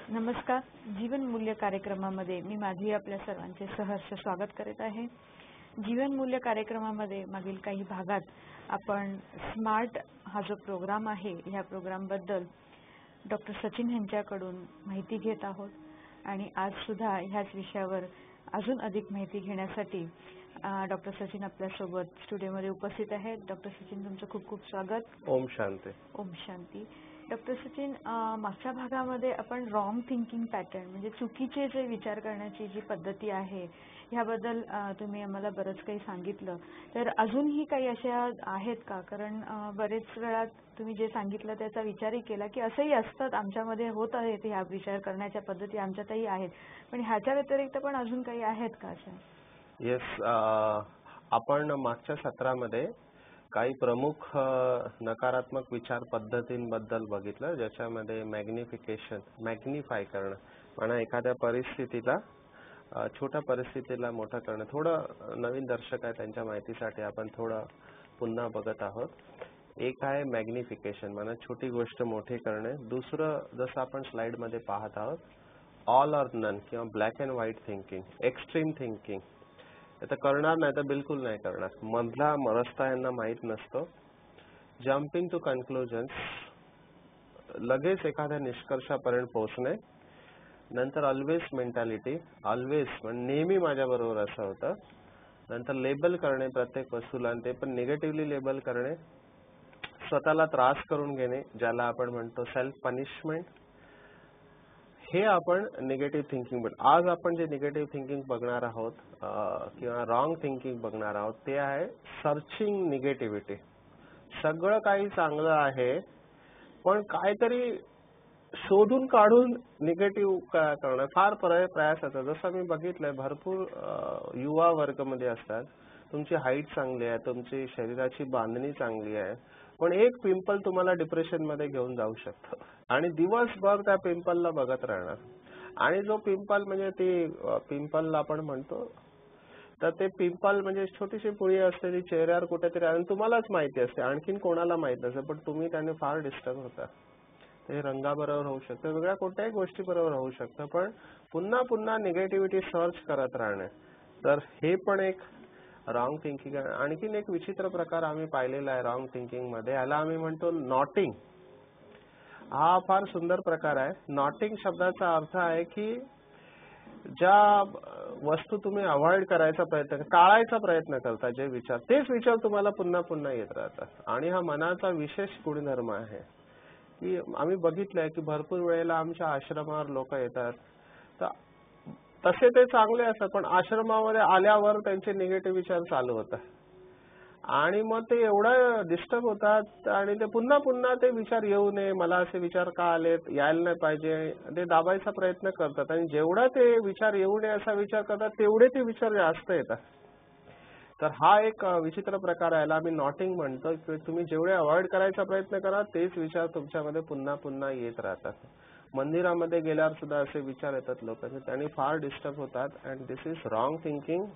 नमस्कार. जीवन मूल्य कार्यक्रमामध्ये मी माझी आपल्या सर्वांचे सहर्ष स्वागत करीत आहे. जीवन मूल्य कार्यक्रमामध्ये मागील काही भागात आपण स्मार्ट हा जो प्रोग्राम आहे ह्या प्रोग्रामबद्दल डॉक्टर सचिन यांच्याकडून माहिती घेत आहोत आणि आज सुद्धा ह्याच विषयावर अजून अधिक माहिती घेण्यासाठी डॉक्टर सचिन आपल्यासोबत स्टुडिओमध्ये उपस्थित आहेत. डॉक्टर सचिन, तुमचं खूप खूप स्वागत. ओम शांती. ओम शांती. डॉक्टर सचिन, मागच्या भागामध्ये आपण रॉंग थिंकिंग पॅटर्न म्हणजे चुकीचे जे विचार करण्याची जी पद्धती आहे ह्याबद्दल तुम्ही आम्हाला बरंच काही सांगितलं. तर अजूनही काही अशा आहेत का? कारण बरेच वेळा तुम्ही जे सांगितलं त्याचा विचारही केला की असंही असतात, आमच्यामध्ये होत आहेत ह्या विचार करण्याच्या पद्धती आमच्यातही आहेत, पण ह्याच्या व्यतिरिक्त पण अजून काही आहेत का अशा? येस, आपण मागच्या सत्रामध्ये काही प्रमुख नकारात्मक विचार पद्धतींबद्दल बघितलं, ज्याच्यामध्ये मॅग्निफाय करणं, म्हणा एखाद्या परिस्थितीला छोट्या परिस्थितीला मोठं करणं. थोडं नवीन दर्शक आहे त्यांच्या माहितीसाठी आपण थोडं पुन्हा बघत आहोत. एक आहे मॅग्निफिकेशन, म्हणा छोटी गोष्ट मोठी करणे. दुसरं, जसं आपण स्लाइडमध्ये पाहत आहोत, ऑल ऑर नन किंवा black and white thinking, extreme thinking. तर करणार नाही तर बिलकुल नाही करणार, मधला रस्ता यांना माहीत नसतो. जम्पिंग टू कन्क्लुजन्स, लगेच एखाद्या निष्कर्षापर्यंत पोहोचणे. नंतर ऑलवेज मेंटॅलिटी, ऑलवेज म्हणजे नेहमी माझ्याबरोबर असं होतं. नंतर लेबल करणे प्रत्येक वस्तूला, आणि ते पण निगेटिव्हली लेबल करणे. स्वतःला त्रास करून घेणे, ज्याला आपण म्हणतो सेल्फ पनिशमेंट. हे आपण निगेटिव्ह थिंकिंग. आज आपण जे निगेटिव्ह थिंकिंग बघणार आहोत किंवा रॉंग थिंकिंग बघणार आहोत ते आहे सर्चिंग निगेटिव्हिटी. सगळं काही चांगलं आहे पण काहीतरी शोधून काढून निगेटिव्ह करणं फार प्रयास होता. जसं मी बघितलंय भरपूर युवा वर्गामध्ये असतात. तुमची हाईट चांगली आहे, तुमची शरीराची बांधणी चांगली आहे, पण एक पिंपल तुम्हाला डिप्रेशन मध्ये घेऊन जाऊ शकतं आणि दिवसभर त्या पिंपलला बघत राहणार. आणि जो पिंपल म्हणजे ती पिंपल आपण म्हणतो, तर ते पिंपल म्हणजे छोटीशी पुळी असते, ती चेहऱ्यावर कुठेतरी आणि तुम्हालाच माहिती असते, आणखीन कोणाला माहित नसते, पण तुम्ही त्याने फार डिस्टर्ब होता. ते रंगाबरोबर होऊ शकतं, वेगळ्या कोणत्याही गोष्टी बरोबर होऊ शकतं, पण पुन्हा पुन्हा निगेटिव्हिटी सर्च करत राहणे. तर हे पण एक रॉंग थिंकिंग आहे. आणखीन एक विचित्र प्रकार आम्ही पाहिलेला आहे रॉंग थिंकिंग मध्ये, याला आम्ही म्हणतो नॉटिंग. हा फार सुंदर प्रकार आहे. नॉटिंग शब्दाचा अर्थ आहे की ज्या वस्तू तुम्ही अवॉइड करायचा प्रयत्न, टाळायचा प्रयत्न करता, जे विचार, तेच विचार तुम्हाला पुन्हा पुन्हा येत राहतात. आणि हा मनाचा विशेष गुणधर्म आहे की आम्ही बघितलंय की भरपूर वेळेला आमच्या आश्रमावर लोक येतात, तर तसे ते चांगले असतात, पण आश्रमामध्ये आल्यावर त्यांचे निगेटिव्ह विचार चालू होतात आणि मग ते एवढं डिस्टर्ब होतात आणि ते पुन्हा पुन्हा ते विचार येऊ नये, मला असे विचार का आलेत, यायला नाही पाहिजे, ते दाबायचा प्रयत्न करतात. आणि जेवढा ते विचार येऊ नये असा विचार करतात तेवढे ते विचार जास्त येतात. तर हा एक विचित्र प्रकार आहे, याला आम्ही नॉटिंग म्हणतो. तुम्ही जेवढे अवॉइड करायचा प्रयत्न करा तेच विचार तुमच्यामध्ये पुन्हा पुन्हा येत राहतात. मंदिरामध्ये गेल्यावर सुद्धा असे विचार येतात लोकांचे, त्यांनी फार डिस्टर्ब होतात. And this is wrong thinking.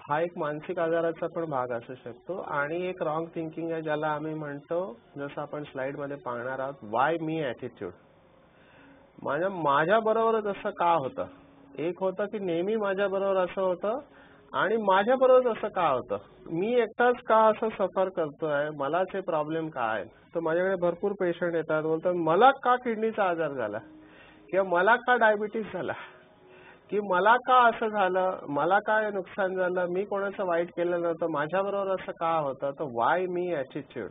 हा एक मानसिक आजाराचा पण भाग असू शकतो. आणि एक रॉंग थिंकिंग आहे ज्याला आम्ही म्हणतो, जसं आपण स्लाइडमध्ये पाहणार आहोत, वाय मी ॲटिट्यूड. माझ्या बरोबरच असं का होतं. एक होतं की नेहमी माझ्या बरोबर असं होतं आणि माझ्या बरोबर असं का होतं, मी एकटाच का असं सफर करतोय, मलाच हे प्रॉब्लेम का आहे. तर माझ्याकडे भरपूर पेशंट येतात, बोलतात मला का किडनीचा आजार झाला किंवा मला का डायबिटीस झाला की मला का असं झालं, मला काय नुकसान झालं, मी कोणाचं वाईट केलं नव्हतं, माझ्याबरोबर असं का होतं. तर वाय मी ॲटिट्यूड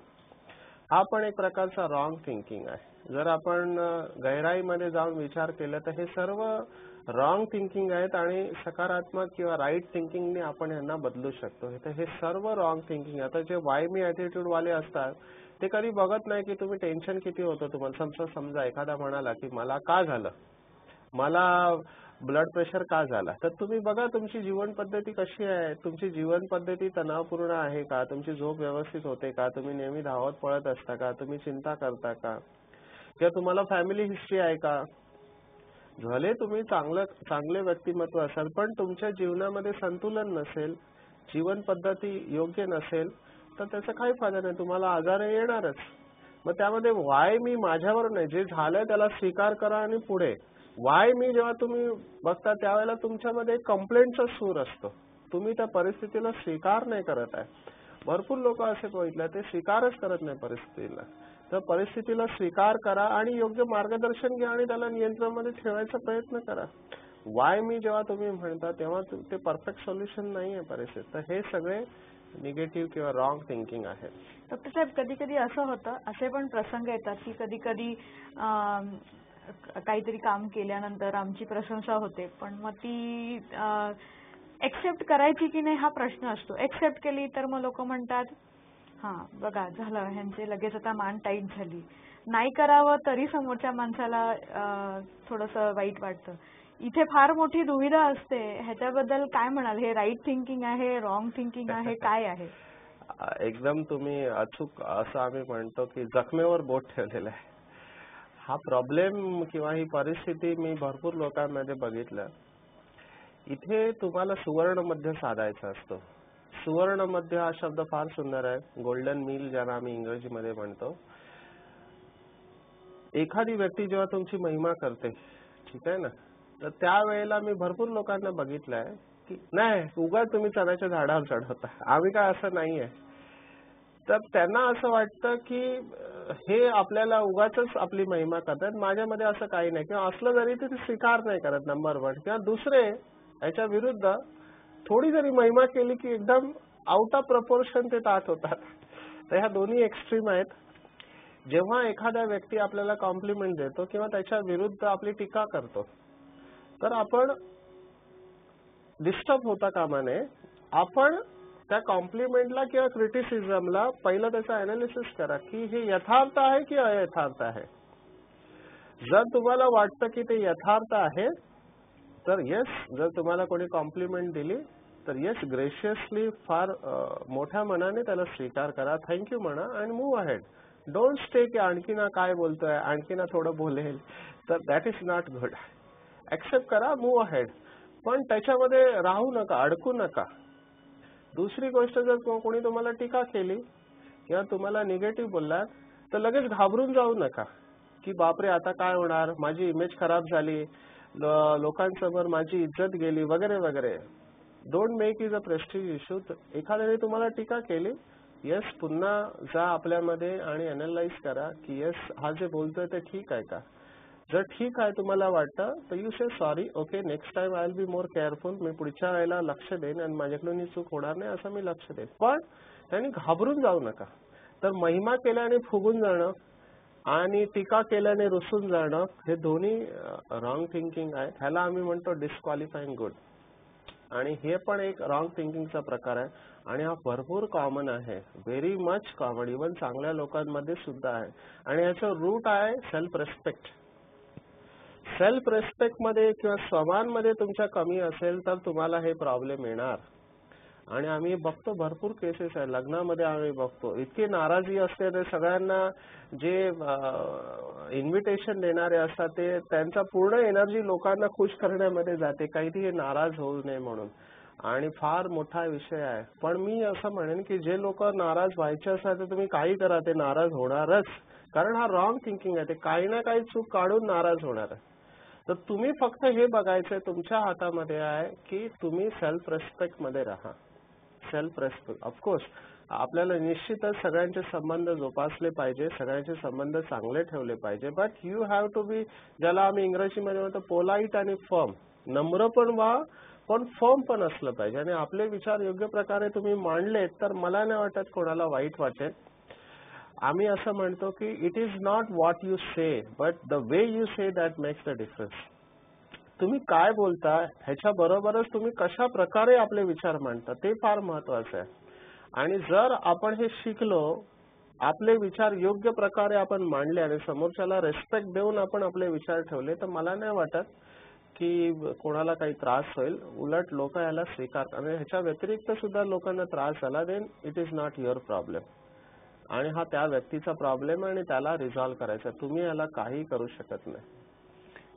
हा पण एक प्रकारचा रॉंग थिंकिंग आहे. जर आपण गहराईमध्ये जाऊन विचार केला तर हे सर्व रॉंग थिंकिंग आहेत आणि सकारात्मक किंवा राईट थिंकिंगने आपण यांना बदलू शकतो. तर हे सर्व रॉंग थिंकिंग. आता जे वाय मी ॲटिट्यूड वाले असतात ते कधी बघत नाही की तुम्ही टेन्शन किती होतं तुम्हाला. समजा एखादा म्हणाला की मला का झालं, मला ब्लड प्रेशर का झाला, तर तुम्ही बघा तुमची जीवन पद्धती कशी आहे, तुमची जीवन पद्धती तणावपूर्ण आहे का, तुमची झोप व्यवस्थित होते का, तुम्ही नेहमी धावत पळत असता का, तुम्ही चिंता करता का, किंवा तुम्हाला फॅमिली हिस्ट्री आहे का. भले तुम्ही चांगले व्यक्तिमत्व असाल पण तुमच्या जीवनामध्ये संतुलन नसेल, जीवन पद्धती योग्य नसेल, तर त्याचा काही फायदा नाही, तुम्हाला आजार येणारच. मग त्यामध्ये वाय मी माझ्यावर नाही, जे झालंय त्याला स्वीकार करा आणि पुढे. वाय मी जेव्हा तुम्ही बघता त्यावेळेला तुमच्यामध्ये कंप्लेंटचा सूर असतो, तुम्ही त्या परिस्थितीला स्वीकार नाही करत आहे. भरपूर लोक असे बघितले ते स्वीकारच करत नाही परिस्थितीला. तर परिस्थितीला स्वीकार करा आणि योग्य मार्गदर्शन घ्या आणि त्याला नियंत्रणामध्ये ठेवायचा प्रयत्न करा. वाय मी जेव्हा तुम्ही म्हणता तेव्हा ते परफेक्ट सोल्युशन नाही आहे परिस्थिती. तर हे सगळे निगेटिव्ह किंवा रॉंग थिंकिंग आहे. डॉक्टर साहेब, कधी कधी असं होतं, असे पण प्रसंग येतात की कधी कधी काहीतरी काम केल्यानंतर आमची प्रशंसा होते, पण मग ती एक्सेप्ट करायची की नाही हा प्रश्न असतो. एक्सेप्ट केली तर मग लोक म्हणतात हा बघा झालं, ह्यांचे लगेच आता मान टाईट झाली. नाही करावं तरी समोरच्या माणसाला थोडंसं वाईट वाटतं. इथे फार मोठी दुविधा असते. ह्याच्याबद्दल काय म्हणाल? हे राईट थिंकिंग आहे, रॉंग थिंकिंग आहे, काय आहे? एकदम तुम्ही अचूक असं आम्ही म्हणतो की जखमेवर बोट ठेवलेलं आहे. हा प्रॉब्लेम किंवा ही परिस्थिती मी भरपूर लोकांमध्ये बघितलं. इथे तुम्हाला सुवर्ण मध्य साधायचा असतो. सुवर्ण मध्य हा शब्द फार सुंदर आहे, गोल्डन मील ज्याला आम्ही इंग्रजीमध्ये म्हणतो. एखादी व्यक्ती जेव्हा तुमची महिमा करते, ठीक आहे ना, तर त्यावेळेला मी भरपूर लोकांना बघितलंय की नाही उगाच तुम्ही चण्याच्या झाडावर चढवता, आम्ही काय असं नाहीये. तर त्यांना असं वाटतं की हे आपल्याला उगाचच आपली महिमा करतात, माझ्यामध्ये असं काही नाही, किंवा असलं जरी ते स्वीकार नाही करत नंबर 1. किंवा दुसरे याच्या विरुद्ध थोडी जरी महिमा केली की एकदम आउट ऑफ प्रपोर्शन ते ताट होतात. तर ह्या दोन्ही एक्स्ट्रीम आहेत. जेव्हा एखादा व्यक्ती आपल्याला कॉम्प्लिमेंट देतो किंवा त्याच्या विरुद्ध आपली टीका करतो, तर आपण डिस्टर्ब होता कामा नये. आपण त्या कॉम्प्लिमेंटला किंवा क्रिटिसिझमला पहिलं त्याचं अनालिसिस करा की हे यथार्थ आहे की अयथार्थ आहे. जर तुम्हाला वाटतं की ते यथार्थ आहे तर येस, जर तुम्हाला कोणी कॉम्प्लिमेंट दिली तर येस, ग्रेशियसली फार मोठ्या मनाने त्याला स्वीकार करा, थँक्यू म्हणा आणि मूव्ह अहेड. डोंट स्टे की आणखीना काय बोलतोय, आणखीना थोडं बोलेल, तर that is not good. Accept करा, मूव्ह अहेड, पण त्याच्यामध्ये राहू नका, अडकू नका. दुसरी गोष्ट, जर कोणी तुम्हाला टीका केली किंवा तुम्हाला निगेटिव्ह बोलला तर लगेच घाबरून जाऊ नका की बापरे आता काय होणार, माझी इमेज खराब झाली, लोकांसमोर माझी इज्जत गेली वगैरे वगैरे. Don't make is a prestige issue. एखाद्याने तुम्हाला टीका केली, येस, पुन्हा जा आपल्यामध्ये आणि अनालाइज करा की येस, हा जे बोलतोय ते ठीक आहे का. जर ठीक आहे तुम्हाला वाटतं तर you say sorry, okay, next time I will be more careful. मी पुढच्या वेळेला लक्ष देईन आणि माझ्याकडून ही चूक होणार नाही असं मी लक्ष देईन. पण त्यांनी घाबरून जाऊ नका. तर महिमा केल्याने फुगून जाणं आणि टीका केल्याने रुसून जाणं हे दोन्ही रॉंग थिंकिंग आहे. ह्याला आम्ही म्हणतो डिस्क्वालिफाईंग गुड. आणि हे पण एक रॉंग थिंकिंगचा प्रकार आहे आणि हा भरपूर कॉमन आहे, व्हेरी मच कॉमन, इव्हन चांगल्या लोकांमध्ये सुद्धा आहे. आणि याचं रूट आहे सेल्फ रेस्पेक्ट. सेल्फ रेस्पेक्ट मध्ये किंवा स्वमानमध्ये तुमच्या कमी असेल तर तुम्हाला हे प्रॉब्लेम येणार. आणि आम्ही बघतो भरपूर केसेस आहे, लग्नामध्ये आम्ही बघतो इतकी नाराजी असते. ते सगळ्यांना जे इन्व्हिटेशन देणारे असतात ते त्यांचा पूर्ण एनर्जी लोकांना खुश करण्यामध्ये जाते, काहीतरी नाराज होऊ नये म्हणून. आणि फार मोठा विषय आहे. पण मी असं म्हणेन की जे लोक नाराज व्हायचे असतात ते तुम्ही काही करा, ते नाराज होणारच. कारण हा रॉंग थिंकिंग आहे, ते काही ना काही चूक काढून नाराज होणार आहे. तर तुम्ही फक्त हे बघायचं तुमच्या हातामध्ये आहे की तुम्ही सेल्फ रेस्पेक्ट मध्ये राहा. सेल्फ रेस्पेक्ट, ऑफकोर्स आपल्याला निश्चितच सगळ्यांचे संबंध जोपासले पाहिजे, सगळ्यांचे संबंध चांगले ठेवले पाहिजे. But you have to be, ज्याला आम्ही इंग्रजीमध्ये म्हणतो पोलाईट आणि फर्म. नम्र पण व्हा पण फर्म पण असलं पाहिजे. आणि आपले विचार योग्य प्रकारे तुम्ही मांडलेत तर मला नाही वाटत कोणाला वाईट वाटेल. आम्ही असं म्हणतो की it is not what you say but the way you say that makes the difference. तुम्ही काय बोलता ह्याच्या बरोबरच तुम्ही कशा प्रकारे आपले विचार मांडता ते फार महत्वाचं आहे. आणि जर आपण हे शिकलो, आपले विचार योग्य प्रकारे आपण मांडले आणि समोरच्याला रिस्पेक्ट देऊन आपण आपले विचार ठेवले तर मला नाही वाटत की कोणाला काही त्रास होईल. उलट लोक याला स्वीकारतात. आणि ह्याच्या व्यतिरिक्त सुद्धा लोकांना त्रास झाला then it is not your problem. आणि हा त्या व्यक्तीचा प्रॉब्लेम आणि त्याला रिझॉल्व्ह करायचा, तुम्ही याला काही करू शकत नाही.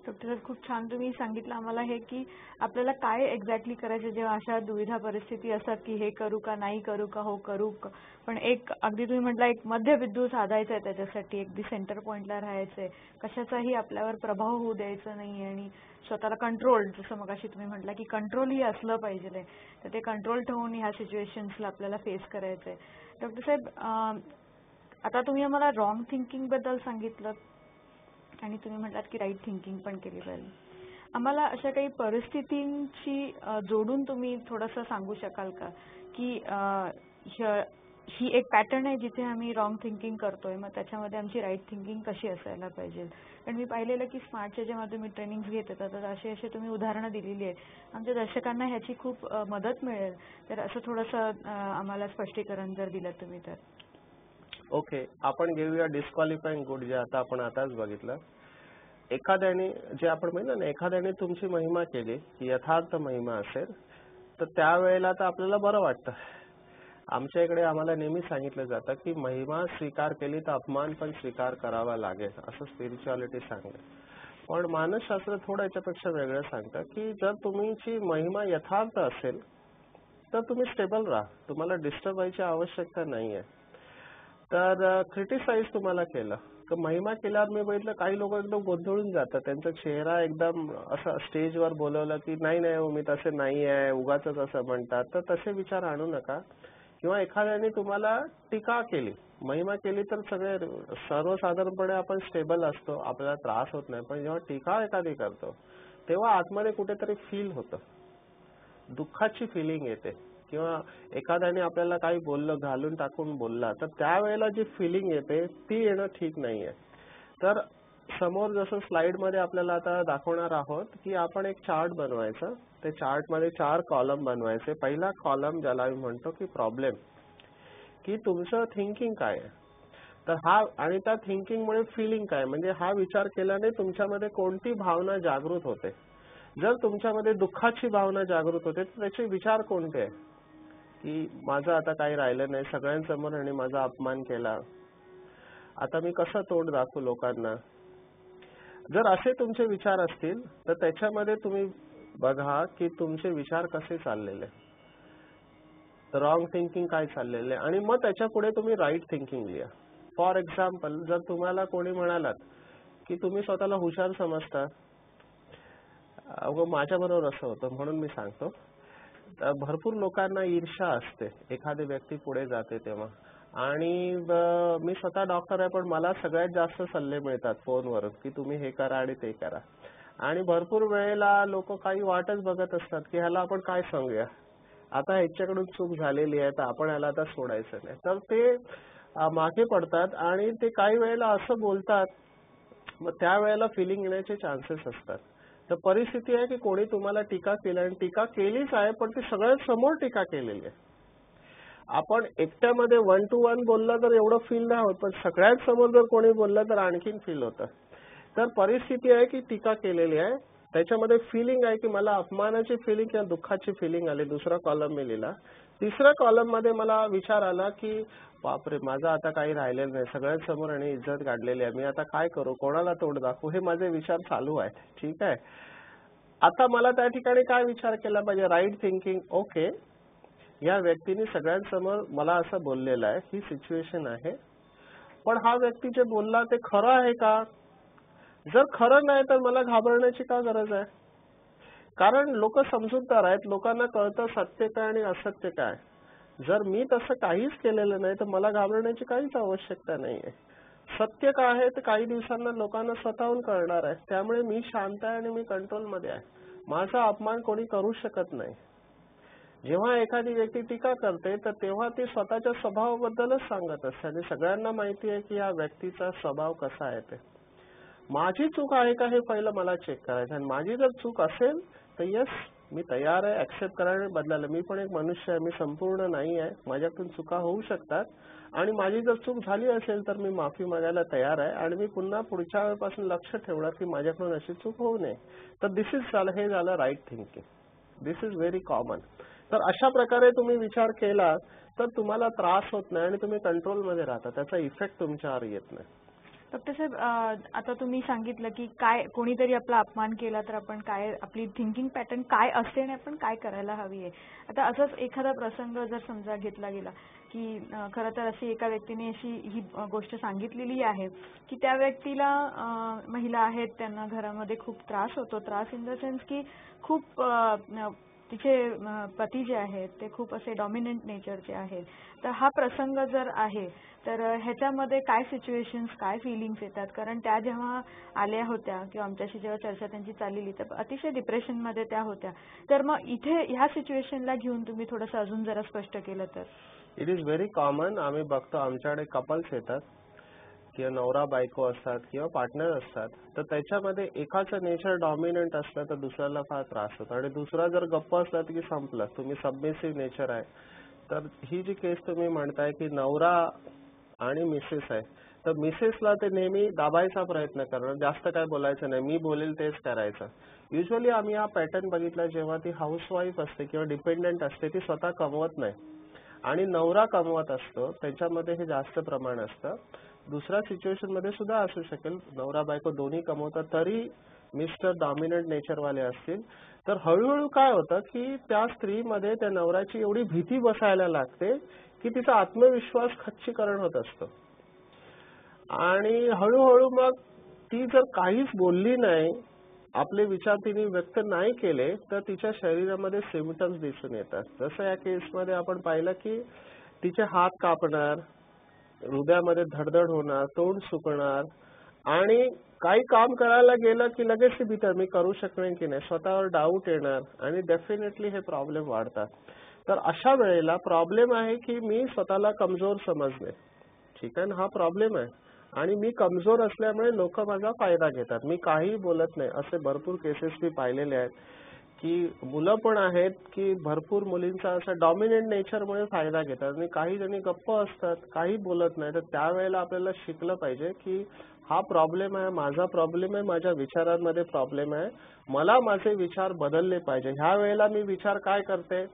डॉक्टर सर, खूप छान तुम्ही सांगितलं आम्हाला हे की आपल्याला काय एक्झॅक्टली करायचं जेव्हा अशा दुविधा परिस्थिती असतात की हे करू का नाही करू का हो करू का. पण एक अगदी तुम्ही म्हटलं एक मध्यबिंदू साधायचा आहे त्याच्यासाठी, अगदी सेंटर पॉइंटला राहायचंय, कशाचाही आपल्यावर प्रभाव होऊ द्यायचा नाही आणि स्वतःला कंट्रोल, जसं मगाशी तुम्ही म्हटलं की कंट्रोल ही असलं पाहिजे, तर ते कंट्रोल ठेवून ह्या सिच्युएशन्सला आपल्याला फेस करायचंय. डॉक्टर साहेब, आता तुम्ही आम्हाला रॉंग थिंकिंग बद्दल सांगितलं आणि तुम्ही म्हटलात की राईट थिंकिंग पण केली पाहिजे. आम्हाला अशा काही परिस्थितींची जोडून तुम्ही थोडंसं सांगू शकाल का की ही एक पॅटर्न आहे जिथे आम्ही रॉंग थिंकिंग करतोय, मग त्याच्यामध्ये आमची राईट थिंकिंग कशी असायला पाहिजे. कारण मी पाहिलेलं की स्मार्टचे जेव्हा तुम्ही ट्रेनिंग्स घेत होता तर असे तुम्ही उदाहरणं दिलेली आहेत, आमच्या दर्शकांना ह्याची खूप मदत मिळेल. तर असं थोडंसं आम्हाला स्पष्टीकरण जर दिलं तुम्ही तर. ओके, आपण घेऊया डिस्क्वालिफाईंग गुड, जे आता आपण आताच बघितलं. एखाद्याने, जे आपण म्हणलं ना, एखाद्याने तुमची महिमा केली, यथार्थ महिमा असेल, तर त्यावेळेला तर आपल्याला बरं वाटतं. आमच्या इकडे आम्हाला नेहमी सांगितलं जातं की महिमा स्वीकार केली तर अपमान पण स्वीकार करावा लागेल, असं स्पिरिच्युअलिटी सांगते. पण मानसशास्त्र थोडं याच्यापेक्षा वेगळं सांगतं की जर तुमची महिमा यथार्थ असेल तर तुम्ही स्टेबल राहा, तुम्हाला डिस्टर्ब व्हायची आवश्यकता नाहीये. तर क्रिटिसाइज तुम्हाला केलं तर महिमा केल्यावर मी बघितलं काही लोक एकदम गोंधळून जातात, त्यांचा चेहरा एकदम असं स्टेजवर बोलवलं की नाही नाही मी तसे नाही आहे, उगाच असं म्हणतात, तर तसे विचार आणू नका. किंवा एखाद्याने तुम्हाला टीका केली, महिमा केली तर सगळे सर्वसाधारणपणे आपण स्टेबल असतो, आपल्याला त्रास होत नाही. पण जेव्हा टीका एखादी करतो तेव्हा आतमध्ये कुठेतरी फील होतं, दुःखाची फिलिंग येते. किंवा एखाद्याने आपल्याला काही बोललं, घालून टाकून बोलला, तर त्यावेळेला जी फिलिंग येते ती येणं ठीक नाहीये. तर समोर जसं स्लाइडमध्ये आपल्याला आता दाखवणार आहोत की आपण एक चार्ट बनवायचं, ते चार्टमध्ये 4 कॉलम बनवायचे. पहिला कॉलम ज्याला मी म्हणतो की प्रॉब्लेम, की तुमचं थिंकिंग काय आहे, तर हा, आणि त्या थिंकिंगमुळे फिलिंग काय, म्हणजे हा विचार केल्याने तुमच्यामध्ये कोणती भावना जागृत होते. जर तुमच्यामध्ये दुःखाची भावना जागृत होते तर त्याचे विचार कोणते आहे, की माझं आता काही राहिलं नाही, सगळ्यांसमोर आणि माझा अपमान केला, आता मी कसं तोंड दाखवू लोकांना. जर असे तुमचे विचार असतील तर त्याच्यामध्ये तुम्ही बघा की तुमचे विचार कसे चाललेले, रॉंग थिंकिंग काय चाललेले, आणि मग त्याच्या पुढे तुम्ही राईट थिंकिंग लिहा. फॉर एक्झाम्पल, जर तुम्हाला कोणी म्हणालात की तुम्ही स्वतःला हुशार समजता, माझ्या बरोबर असं होतं म्हणून मी सांगतो, भरपूर लोकांना ईर्ष्या असते एखादी व्यक्ती पुढे जाते तेव्हा. आणि मी स्वतः डॉक्टर आहे पण मला सगळ्यात जास्त सल्ले मिळतात फोनवर की तुम्ही हे करा आणि ते करा. आणि भरपूर वेळेला लोक काही वाटच बघत असतात की ह्याला आपण काय सांगूया, आता ह्याच्याकडून चूक झालेली आहे तर आपण ह्याला आता सोडायचं नाही, तर ते मागे पडतात आणि ते काही वेळेला असं बोलतात, मग त्यावेळेला फिलिंग येण्याचे चान्सेस असतात. तर परिस्थिती आहे की कोणी तुम्हाला टीका केली, आणि टीका केलीच आहे पण ती सगळ्यात समोर टीका केलेली आहे. आपण एकट्यामध्ये 1 to 1 बोलला तर एवढं फील नाही होत, पण सगळ्यात समोर जर कोणी बोललं तर आणखीन फील होतं. तर परिस्थिती आहे की टीका केलेली आहे, त्याच्यामध्ये फिलिंग आहे की मला अपमानाची फिलिंग किंवा दुःखाची फिलिंग आली, दुसरा कॉलम मी लिहिला. तिसऱ्या कॉलम मध्ये मला विचार आला की बापरे, माझं आता काही राहिलेलं नाही, सगळ्यांसमोर आणि इज्जत काढलेली आहे, मी आता काय करू, कोणाला तोंड दाखवू, हे माझे विचार चालू आहेत. ठीक आहे, आता मला त्या ठिकाणी काय विचार केला पाहिजे, राईट थिंकिंग. ओके, या व्यक्तीने सगळ्यांसमोर मला असं बोललेलं आहे, ही सिच्युएशन आहे, पण हा व्यक्ती जे बोलला ते खरं आहे का, जर खरं नाही तर मला घाबरण्याची का गरज आहे. कारण लोक समजूतदार आहेत, लोकांना कळतं सत्य काय आणि असत्य काय. जर मी तसं काहीच केलेलं नाही तर मला घाबरण्याची काहीच आवश्यकता नाहीये. सत्य काय आहे ते काही दिवसांना लोकांना स्वतःहून कळणार आहे, त्यामुळे मी शांत आहे आणि मी कंट्रोलमध्ये आहे, माझा अपमान कोणी करू शकत नाही. जेव्हा एखादी व्यक्ती टीका करते तर तेव्हा ती स्वतःच्या स्वभावाबद्दलच सांगत असते, आणि सगळ्यांना माहिती आहे की या व्यक्तीचा स्वभाव कसा आहे. ते माझी चूक आहे का हे पहिलं मला चेक करायचं, आणि माझी जर चूक असेल तर यस, मी तयार आहे ऍक्सेप्ट करायला, बदलायला. मी पण एक मनुष्य आहे, मी संपूर्ण नाही आहे, माझ्याकडून चुका होऊ शकतात, आणि माझी जर चूक झाली असेल तर मी माफी मागायला तयार आहे, आणि मी पुन्हा पुढच्या वेळेपासून लक्ष ठेवणार की माझ्याकडून अशी चूक होऊ नये. तर दिस इज झालं, हे झालं right thinking. This is very common. तर अशा प्रकारे तुम्ही विचार केला तर तुम्हाला त्रास होत नाही आणि तुम्ही कंट्रोलमध्ये राहता, त्याचा इफेक्ट तुमच्यावर येत नाही. डॉक्टर साहेब, आता तुम्ही सांगितलं की काय कोणीतरी आपला अपमान केला तर आपण काय, आपली थिंकिंग पॅटर्न काय असते आणि आपण काय करायला हवी आहे. आता असंच एखादा प्रसंग जर समजा घेतला गेला की खरं तर अशी एका व्यक्तीने अशी ही गोष्ट सांगितलेली आहे की त्या व्यक्तीला, महिला आहेत, त्यांना घरामध्ये खूप त्रास होतो. त्रास इन द सेन्स की खूप तिचे पती जे आहेत ते खूप असे डॉमिनंट नेचरचे आहेत. तर हा प्रसंग जर आहे तर ह्याच्यामध्ये काय सिच्युएशन्स, काय फिलिंग्स येतात? कारण त्या जेव्हा आल्या होत्या किंवा आमच्याशी जेव्हा चर्चा त्यांची चाललेली तर अतिशय डिप्रेशनमध्ये त्या होत्या. तर मग इथे ह्या सिच्युएशनला घेऊन तुम्ही थोडंसं अजून जरा स्पष्ट केलं तर. It is very common. आम्ही बघतो आमच्याकडे कपल्स येतात किंवा नवरा बायको असतात किंवा पार्टनर असतात, तर त्याच्यामध्ये एकाचं नेचर डॉमिनंट असलं तर दुसऱ्याला फार त्रास होतो आणि दुसरा जर गप्प असला की संपलं, तुम्ही सबमिसिव्ह नेचर आहे. तर ही जी केस तुम्ही म्हणताय की नवरा आणि मिसेस आहे, तर मिसेसला ते नेहमी दाबायचा प्रयत्न करणार, जास्त काय बोलायचं नाही, मी बोलेल तेच करायचं. युजली आम्ही हा पॅटर्न बघितला जेव्हा ती हाऊसवाईफ असते किंवा डिपेंडंट असते, ती स्वतः कमवत नाही आणि नवरा कमवत असतो, त्याच्यामध्ये हे जास्त प्रमाण असतं. दुसऱ्या सिच्युएशन मध्ये सुद्धा असू शकेल, नवरा बायको दोन्ही कमवतात तरी मिस्टर डॉमिनंट नेचरवाले असतील. तर हळूहळू काय होतं की त्या स्त्रीमध्ये त्या नवऱ्याची एवढी भीती बसायला लागते की तिचा आत्मविश्वास खच्चीकरण होत असतो आणि हळूहळू मग ती जर काहीच बोलली नाही, आपले विचार तिने व्यक्त नाही केले, तर तिच्या शरीरामध्ये सिम्पटम्स दिसून येतात. जसं या केसमध्ये आपण पाहिलं की तिचे हात कापणार, हृदयामध्ये धडधड होणार, तोंड सुकणार आणि काही काम करायला गेलं की लगेच ती भीतर मी करू शकणार की नाही, स्वतःवर डाऊट येणार आणि डेफिनेटली हे प्रॉब्लेम वाढतात. तर अशा वेळेला प्रॉब्लेम आहे की मी स्वतःला कमजोर समजणे, ठीक आहे ना, हा प्रॉब्लेम आहे आणि मी कमजोर असल्यामुळे लोक माझा फायदा घेतात, मी काही बोलत नाही. असे भरपूर केसेस मी पाहिलेले आहेत की मुलं पण आहेत की भरपूर मुलींचा असा डॉमिनंट नेचरमुळे फायदा घेतात आणि काही जणी गप्प असतात, काही बोलत नाही. तर त्यावेळेला आपल्याला शिकलं पाहिजे की हा प्रॉब्लेम आहे, माझा प्रॉब्लेम आहे, माझ्या विचारांमध्ये प्रॉब्लेम आहे, मला माझे विचार बदलले पाहिजे. ह्या वेळेला मी विचार काय करते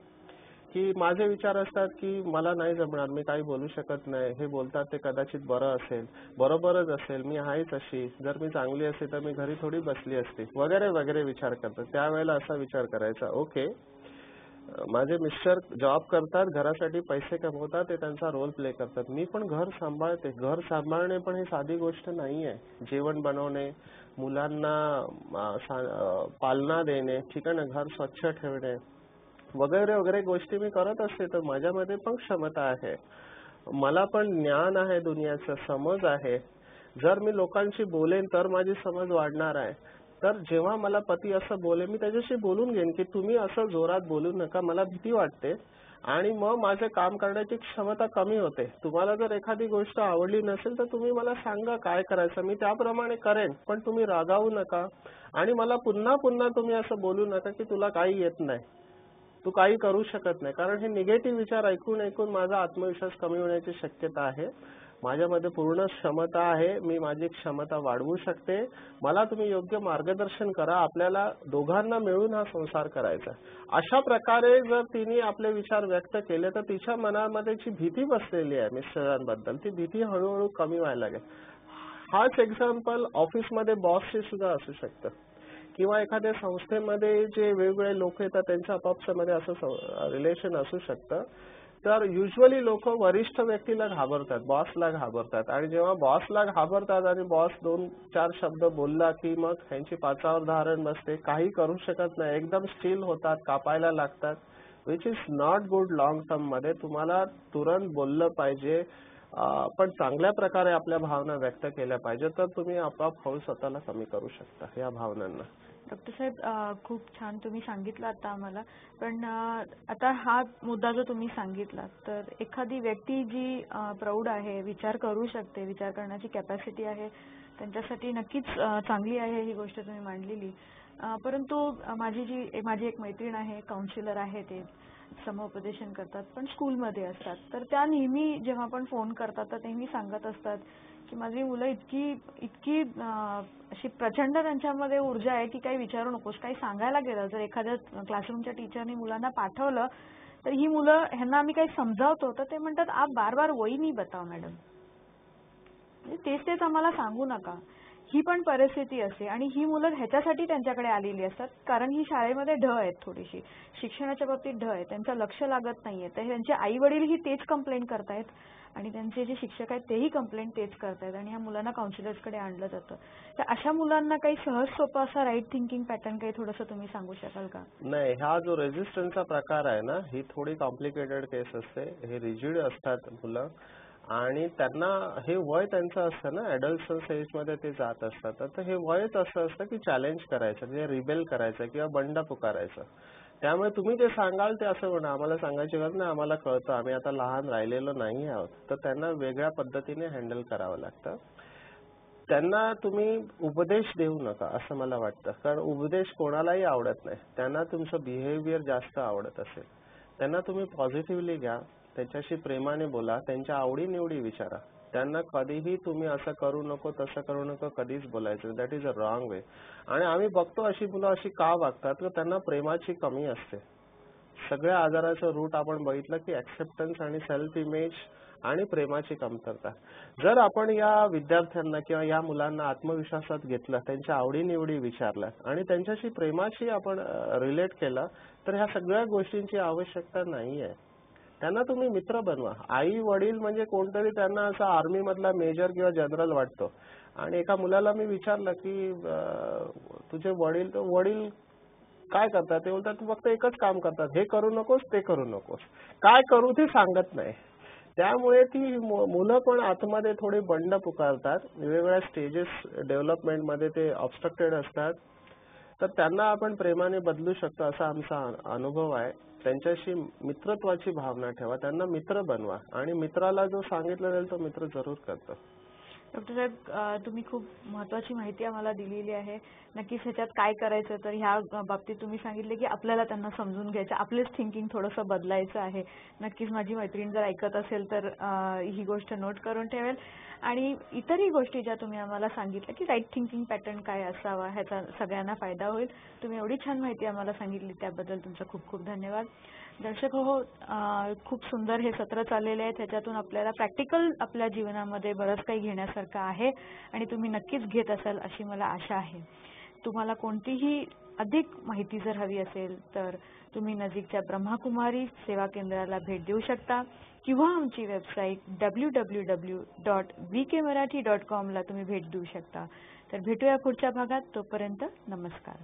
की माझे विचार असतात की मला नाही जमणार, मी काही बोलू शकत नाही, हे बोलतात ते कदाचित बरं असेल, बरोबरच असेल, मी आहेच अशी, जर मी चांगली असते तर मी घरी थोडी बसली असते, वगैरे वगैरे विचार करतात. त्यावेळेला असा विचार करायचा, ओके माझे मिस्टर जॉब करतात, घरासाठी पैसे कमवतात, ते त्यांचा रोल प्ले करतात, मी पण घर सांभाळते. घर सांभाळणे पण ही साधी गोष्ट नाही आहे. जेवण बनवणे, मुलांना पालना देणे, ठीक आहे ना, घर स्वच्छ ठेवणे वगैरे वगैरे गोष्टी मी करत असते. तर माझ्यामध्ये पण क्षमता आहे, मला पण ज्ञान आहे, दुनियाचं समज आहे. जर मी लोकांशी बोलेन तर माझी समज वाढणार आहे. तर जेव्हा मला पती असं बोले, मी त्याच्याशी बोलून घेईन की तुम्ही असं जोरात बोलू नका, मला भीती वाटते आणि मग माझे काम करण्याची क्षमता कमी होते. तुम्हाला जर एखादी गोष्ट आवडली नसेल तर तुम्ही मला सांगा काय करायचं, मी त्याप्रमाणे करेन, पण तुम्ही रागावू नका आणि मला पुन्हा पुन्हा तुम्ही असं बोलू नका की तुला काही येत नाही, तू काही करू शकत नाही. कारण हे निगेटिव्ह विचार ऐकून ऐकून माझा आत्मविश्वास कमी होण्याची शक्यता आहे. माझ्यामध्ये पूर्ण क्षमता आहे, मी माझी क्षमता वाढवू शकते, मला तुम्ही योग्य मार्गदर्शन करा, आपल्याला दोघांना मिळून हा संसार करायचा. अशा प्रकारे जर तिने आपले विचार व्यक्त केले तर तिच्या मनामध्ये जी भीती बसलेली आहे मिस्टरांबद्दल, ती भीती हळूहळू कमी व्हायला लागेल. हाच एक्झाम्पल ऑफिसमध्ये बॉसचे सुद्धा असू शकतं किंवा एखाद्या संस्थेमध्ये जे वेगवेगळे लोक येतात त्यांच्या आपापसामध्ये असं रिलेशन असू शकतं. तर युजली लोक वरिष्ठ व्यक्तीला घाबरतात, बॉसला घाबरतात आणि जेव्हा बॉसला घाबरतात आणि बॉस 2-4 शब्द बोलला की मग ह्यांची पाचावर धारण बसते, काही करू शकत नाही, एकदम स्टील होतात, कापायला लागतात, which is not good. Long term मध्ये तुम्हाला तुरंत बोललं पाहिजे, पण चांगल्या प्रकारे आपल्या भावना व्यक्त केल्या पाहिजे, तर तुम्ही आपोआप हळू स्वतःला कमी करू शकता या भावनांना. डॉक्टर साहेब, खूप छान तुम्ही सांगितलं आता आम्हाला. पण आता हा मुद्दा जो तुम्ही सांगितला, तर एखादी व्यक्ती जी प्रौढ आहे, विचार करू शकते, विचार करण्याची कॅपॅसिटी आहे, त्यांच्यासाठी नक्कीच चांगली आहे ही गोष्ट तुम्ही मांडलेली. परंतु माझी एक मैत्रीण आहे, काउन्सिलर आहे, ते समुपदेशन करतात पण स्कूलमध्ये असतात. तर त्या नेहमी जेव्हा पण फोन करतात तर नेहमी सांगत असतात की माझी मुलं इतकी अशी प्रचंड त्यांच्यामध्ये ऊर्जा आहे की काही विचारू नकोस. काही सांगायला गेलं, जर एखाद्या क्लासरूमच्या टीचरने मुलांना पाठवलं तर ही मुलं, ह्यांना आम्ही काही समजावतो तर ते म्हणतात आप बार बार वही नहीं बताओ मैडम. म्हणजे तेच आम्हाला सांगू नका. ही पण परिस्थिती असते आणि ही मुलं ह्याच्यासाठी त्यांच्याकडे आलेली असतात कारण ही शाळेमध्ये ढ आहेत, थोडीशी शिक्षणाच्या बाबतीत ढ आहे, त्यांचं लक्ष लागत नाहीये. तर त्यांचे आई वडीलही तेच कंप्लेंट करतायत आणि त्यांचे जे शिक्षक आहेत तेही कंप्लेंट तेच करतायत आणि ह्या मुलांना काउन्सिलर्सकडे आणलं जातं. तर अशा मुलांना काही सहज सोपा असा राईट थिंकिंग पॅटर्न काही थोडंसं तुम्ही सांगू शकाल का? नाही, हा जो रेजिस्टन्सचा प्रकार आहे ना, ही थोडी कॉम्प्लिकेटेड केस असते. हे रिजिड असतात मुलं आणि त्यांना हे वय त्यांचं असतं ना, ॲडल्टन्स एजमध्ये ते जात असतात. तर हे वयच असं असतं की चॅलेंज करायचं, म्हणजे रिबेल करायचं किंवा बंड पुकारायचं. त्यामुळे तुम्ही जे सांगाल ते असं म्हणा, आम्हाला सांगायची गरज नाही, आम्हाला कळतं, आम्ही आता लहान राहिलेलो नाही आहोत. तर त्यांना वेगळ्या पद्धतीने हँडल करावं लागतं. त्यांना तुम्ही उपदेश देऊ नका असं मला वाटतं, कारण उपदेश कोणालाही आवडत नाही. त्यांना तुमचं बिहेवियर जास्त आवडत असेल, त्यांना तुम्ही पॉझिटिव्हली घ्या, त्यांच्याशी प्रेमाने बोला, त्यांच्या आवडीनिवडी विचारा. त्यांना कधीही तुम्ही असं करू नको, तसं करू नको कधीच बोलायचं. दॅट इज अ रॉंग वे. आणि आम्ही बघतो अशी मुलं अशी का वागतात, तर त्यांना प्रेमाची कमी असते. सगळ्या आजाराचं रूट आपण बघितलं की ऍक्सेप्टन्स आणि सेल्फ इमेज आणि प्रेमाची कमतरता. जर आपण या विद्यार्थ्यांना किंवा या मुलांना आत्मविश्वासात घेतलं, त्यांच्या आवडीनिवडी विचारल्या आणि त्यांच्याशी प्रेमाशी आपण रिलेट केलं, तर ह्या सगळ्या गोष्टींची आवश्यकता नाहीये. त्यांना तुम्ही मित्र बनवा. आई वडील म्हणजे कोणतरी त्यांना असं आर्मी मधला मेजर किंवा जनरल वाटतो. आणि एका मुलाला मी विचारलं की तुझे वडील, तर वडील काय करतात, ते बोलतात फक्त एकच काम करतात, हे करू नकोस ते करू नकोस. काय करू ते सांगत नाही. त्यामुळे ती मुलं पण आतमध्ये थोडी बंड पुकारतात. वेगवेगळ्या स्टेजेस डेव्हलपमेंटमध्ये ते ऑब्स्ट्रक्टेड असतात. तर त्यांना आपण प्रेमाने बदलू शकतो असा आमचा अनुभव आहे. त्यांच्याशी मित्रत्वाची भावना ठेवा, त्यांना मित्र बनवा आणि मित्राला जो सांगितलं जाईल तो मित्र जरूर करतो. डॉक्टर साहेब, तुम्ही खूप महत्त्वाची माहिती आम्हाला दिलेली आहे. नक्कीच ह्याच्यात काय करायचं, तर ह्या बाबतीत तुम्ही सांगितले की आपल्याला त्यांना समजून घ्यायचं, आपलेच थिंकिंग थोडंसं बदलायचं आहे. नक्कीच माझी मैत्रीण जर ऐकत असेल तर ही गोष्ट नोट करून ठेवेल. आणि इतरही गोष्टी ज्या तुम्ही आम्हाला सांगितल्या की राईट थिंकिंग पॅटर्न काय असावा, ह्याचा सगळ्यांना फायदा होईल. तुम्ही एवढी छान माहिती आम्हाला सांगितली त्याबद्दल तुमचं खूप खूप धन्यवाद. दर्शक हो, खूप सुंदर हे सत्र चाललेले आहे. त्याच्यातून आपल्याला प्रॅक्टिकल आपल्या जीवनामध्ये बरंच काही घेण्यासारखं आहे आणि तुम्ही नक्कीच घेत असाल अशी मला आशा आहे. तुम्हाला कोणतीही अधिक माहिती जर हवी असेल तर तुम्ही नजीकच्या ब्रह्माकुमारी सेवा केंद्राला भेट देऊ शकता किंवा आमची वेबसाईट www.vkmarathi.com ला तुम्ही भेट देऊ शकता. तर भेटूया पुढच्या भागात. तोपर्यंत नमस्कार.